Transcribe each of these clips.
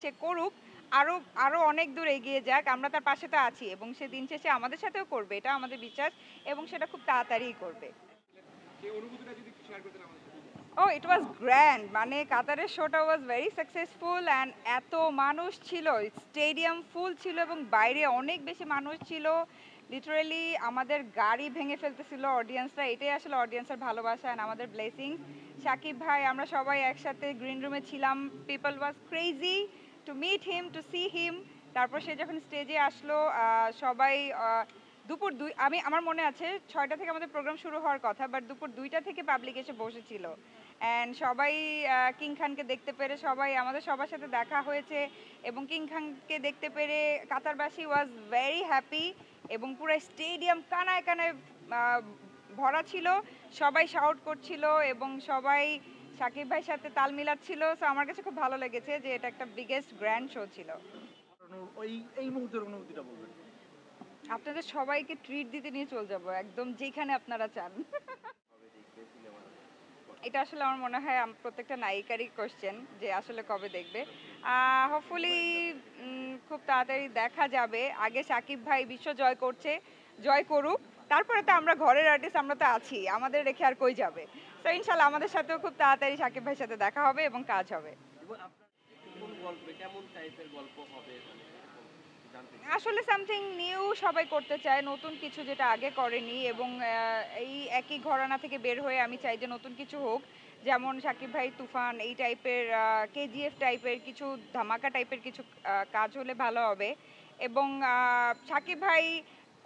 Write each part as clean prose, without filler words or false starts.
সে করুক, আরো আরো অনেক দূর এগিয়ে যাক। আমরা তার পাশে তো আছি এবং সে দিন শেষে আমাদের সাথেও করবে। এটা আমাদের বিশ্বাস এবং সেটা খুব তাড়াতাড়িই করবে। সেই অনুভূতিটা যদি একটু শেয়ার করতেন আমাদের সাথে। Oh, it was grand. মানে কাতারের শোটা ওয়াজ ভেরি সাকসেসফুল অ্যান্ড এত মানুষ ছিল, স্টেডিয়াম ফুল ছিল এবং বাইরে অনেক বেশি মানুষ ছিল। লিটারালি আমাদের গাড়ি ভেঙে ফেলতেছিল অডিয়েন্সরা। এটাই আসলে অডিয়েন্সের ভালোবাসা অ্যান্ড আমাদের ব্লেসিং। সাকিব ভাই আমরা সবাই একসাথে গ্রিন রুমে ছিলাম। People was crazy to meet him, to see him. তারপর সে যখন স্টেজে আসলো সবাই দুপুর দুই আমার মনে আছে 6টা থেকে আমাদের প্রোগ্রাম শুরু হওয়ার কথা, বাট দুপুর 2টা থেকে পাবলিক এসে বসেছিল অ্যান্ড সবাই কিং খানকে দেখতে পেরে সবাই আমাদের সবার সাথে দেখা হয়েছে এবং কিং খানকে দেখতে পেরে কাতারবাসী ওয়াজ ভেরি হ্যাপি এবং পুরো স্টেডিয়াম কানায় কানায় আহ, ভরা ছিল। সবাই শাউট করছিল এবং সবাই সাকিব ভাইয়ের সাথে তাল মিলাচ্ছিল। সো আমার কাছে খুব ভালো লেগেছে যে এটা একটা বিগেস্ট গ্র্যান্ড শো ছিল। ওই এই মুহূর্তের অনুভূতিটা বলবেন। আপনাদের সবাইকে ট্রিট দিতে নিয়ে চলে যাব একদম যেখানে আপনারা চান। এটা আসলে আমার মনে হয় প্রত্যেকটা নায়িকারই কোশ্চেন যে আসলে কবে দেখবে। হোপফুলি খুব তাড়াতাড়ি দেখা যাবে। আগে সাকিব ভাই বিশ্ব জয় করছে, জয় করুক। তারপরে তো আমরা ঘরের আর্টিস্ট, আমরা তো আছি, আমাদের রেখে আর কই যাবে। তো ইনশাল্লাহ আমাদের সাথেও খুব তাড়াতাড়ি সাকিব ভাইয়ের সাথে দেখা হবে এবং কাজ হবে। এবং আপনার কোন গল্পে কেমন টাইপের গল্প হবে মানে এরকম জানতে চাই। আসলে সামথিং নিউ সবাই করতে চায়, নতুন কিছু যেটা আগে করেনি এবং এই একই ঘরানা থেকে বের হয়ে আমি চাই যে নতুন কিছু হোক। যেমন সাকিব ভাই তুফান এই টাইপের, কেজিএফ টাইপের কিছু, ধামাকা টাইপের কিছু কাজ হলে ভালো হবে। এবং সাকিব ভাই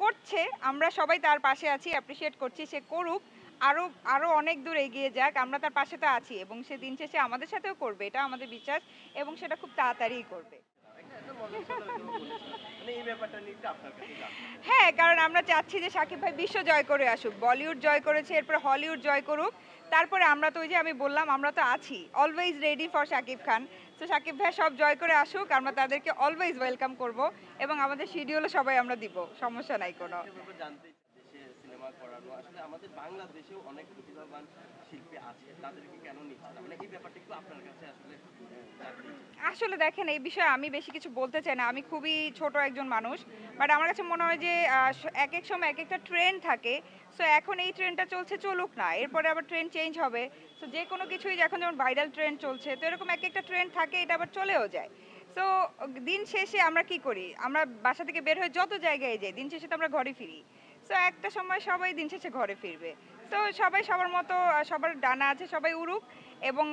করছে, আমরা সবাই তার পাশে আছি, অ্যাপ্রিসিয়েট করছি, সে করুক, আরো আরো অনেক দূর এগিয়ে যাক। আমরা তার পাশে তো আছি এবং সে দিন শেষে আমাদের সাথেও করবে। এটা আমাদের বিশ্বাস এবং সেটা খুব তাড়াতাড়িই করবে। একটা মজার কথা বলেছিলাম। মানে এই ব্যাপারটা নিয়ে একটু আপনার কাছে জানতে চাই। হ্যাঁ, কারণ আমরা চাচ্ছি যে সাকিব ভাই বিশ্ব জয় করে আসুক। বলিউড জয় করেছে, এরপর হলিউড জয় করুক। তারপরে আমরা তো ওই যে আমি বললাম আমরা তো আছি, always ready for Shakib Khan. তো সাকিব ভাই সব জয় করে আসুক, আমরা তাদেরকে অলওয়েজ ওয়েলকাম করব এবং আমাদের শিডিউলও সবাই আমরা দিব, সমস্যা নাই কোনো। একটা ব্যাপার জানতে চাই, দেশে সিনেমা করানো আসলে আমাদের বাংলাদেশেও অনেক প্রতিভাবান শিল্পী আছে, তাদেরকে কেন নিচ্ছে না? মানে এই ব্যাপারটা একটু আপনার কাছে আসলে জানতে চাই। আসলে দেখেন এই বিষয়ে আমি বেশি কিছু বলতে চাই না, আমি খুবই ছোট একজন মানুষ। বাট আমার কাছে মনে হয় যে এক এক সময় এক একটা ট্রেন্ড থাকে। সো এখন এই ট্রেন্ডটা চলছে, চলুক না, এরপরে আবার ট্রেন্ড চেঞ্জ হবে। সো যে কোনো কিছুই এখন যেমন ভাইরাল ট্রেন্ড চলছে, তো এরকম এক একটা ট্রেন্ড থাকে, এটা আবার চলেও যায়। সো দিন শেষে আমরা কি করি, আমরা বাসা থেকে বের হয়ে যত জায়গায় যাই, দিন শেষে তো আমরা ঘরে ফিরি। সো একটা সময় সবাই দিন শেষে ঘরে ফিরবে। তো সবাই সবার মতো, সবার ডানা আছে, সবাই উড়ুক এবং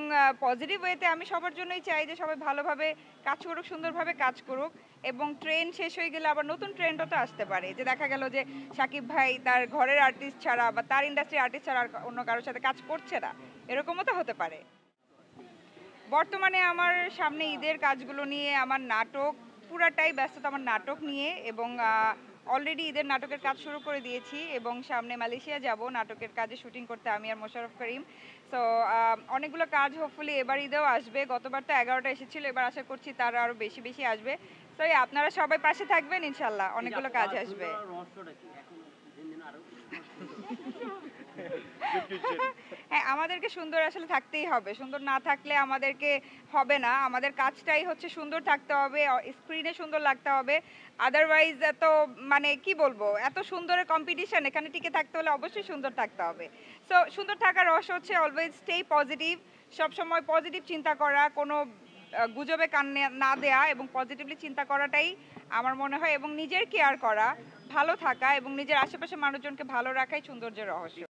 পজিটিভ ওয়েতে আমি সবার জন্যই চাই যে সবাই ভালোভাবে কাজ করুক, সুন্দরভাবে কাজ করুক এবং ট্রেন্ড শেষ হয়ে গেলে আবার নতুন ট্রেন্ডও তো আসতে পারে। যে দেখা গেল যে সাকিব ভাই তার ঘরের আর্টিস্ট ছাড়া বা তার ইন্ডাস্ট্রির আর্টিস্ট ছাড়া আর অন্য কারোর সাথে কাজ করছে না, এরকমও তো হতে পারে। বর্তমানে আমার সামনে ঈদের কাজগুলো নিয়ে আমার নাটক, পুরাটাই ব্যস্ততা আমার নাটক নিয়ে এবং অলরেডি ঈদের নাটকের কাজ শুরু করে দিয়েছি এবং সামনে মালয়েশিয়া যাব নাটকের কাজে শুটিং করতে, আমি আর মোশাররফ করিম। সো অনেকগুলো কাজ হোপফুলি এবার ঈদেও আসবে। গতবার তো 11টা এসেছিল, এবার আশা করছি তার আরও বেশি বেশি আসবে। তো আপনারা সবাই পাশে থাকবেন, ইনশাল্লাহ অনেকগুলো কাজ আসবে। রহস্যটা কি এখন দিন দিন আরো হ্যাঁ, আমাদেরকে সুন্দর আসলে থাকতেই হবে, সুন্দর না থাকলে আমাদেরকে হবে না। আমাদের কাজটাই হচ্ছে সুন্দর থাকতে হবে, স্ক্রিনে সুন্দর লাগতে হবে। আদারওয়াইজ এত মানে কি বলবো, এত সুন্দরের কম্পিটিশন, এখানে টিকে থাকতে হলে অবশ্যই সুন্দর থাকতে হবে। সো সুন্দর থাকার রহস্য হচ্ছে অলওয়েজ স্টে পজিটিভ, সবসময় পজিটিভ চিন্তা করা, কোনো গুজবে কান না দেয়া এবং পজিটিভলি চিন্তা করাটাই আমার মনে হয় এবং নিজের কেয়ার করা, ভালো থাকা এবং নিজের আশেপাশে মানুষজনকে ভালো রাখাই সৌন্দর্যের রহস্য।